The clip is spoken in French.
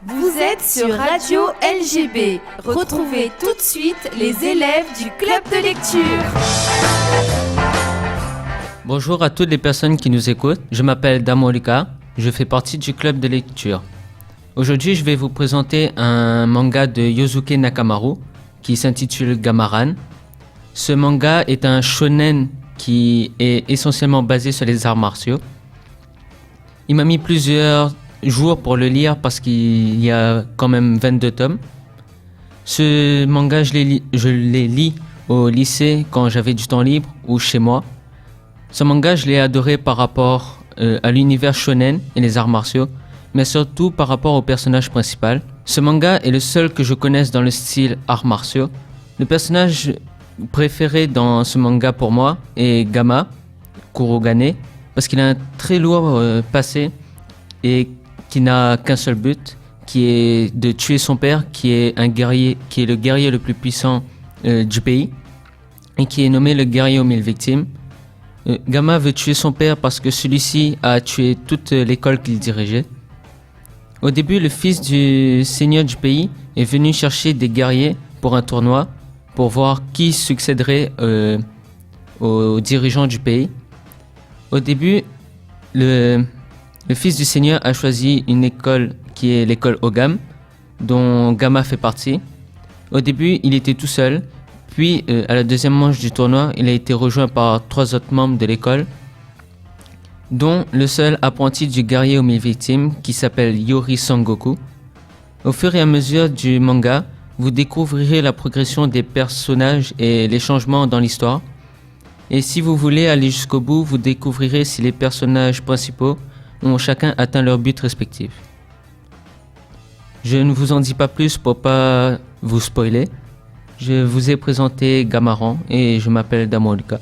Vous êtes sur Radio LGB. Retrouvez tout de suite les élèves du club de lecture. Bonjour à toutes les personnes qui nous écoutent. Je m'appelle Damolika. Je fais partie du club de lecture. Aujourd'hui, je vais vous présenter un manga de Yosuke Nakamaru qui s'intitule Gamaran. Ce manga est un shonen qui est essentiellement basé sur les arts martiaux. Il m'a mis plusieurs jours pour le lire parce qu'il y a quand même 22 tomes. Ce manga, je l'ai lu au lycée quand j'avais du temps libre ou chez moi. Ce manga, je l'ai adoré par rapport à l'univers shonen et les arts martiaux, mais surtout par rapport au personnage principal. Ce manga est le seul que je connaisse dans le style arts martiaux. Le personnage préféré dans ce manga pour moi est Gama Kurogane, parce qu'il a un très lourd passé et qui n'a qu'un seul but, qui est de tuer son père, qui est le guerrier le plus puissant du pays, et qui est nommé le guerrier aux 1000 victimes. Gama veut tuer son père parce que celui-ci a tué toute l'école qu'il dirigeait. Au début, le fils du seigneur du pays est venu chercher des guerriers pour un tournoi, pour voir qui succéderait aux dirigeants du pays. Au début, le fils du seigneur a choisi une école qui est l'école Ogam, dont Gama fait partie. Au début, il était tout seul, puis à la deuxième manche du tournoi, il a été rejoint par 3 autres membres de l'école, dont le seul apprenti du guerrier aux 1000 victimes qui s'appelle Yori Sangoku. Au fur et à mesure du manga, vous découvrirez la progression des personnages et les changements dans l'histoire. Et si vous voulez aller jusqu'au bout, vous découvrirez si les personnages principaux ont chacun atteint leur but respectif. Je ne vous en dis pas plus pour pas vous spoiler. Je vous ai présenté Gamaran et je m'appelle Damolika.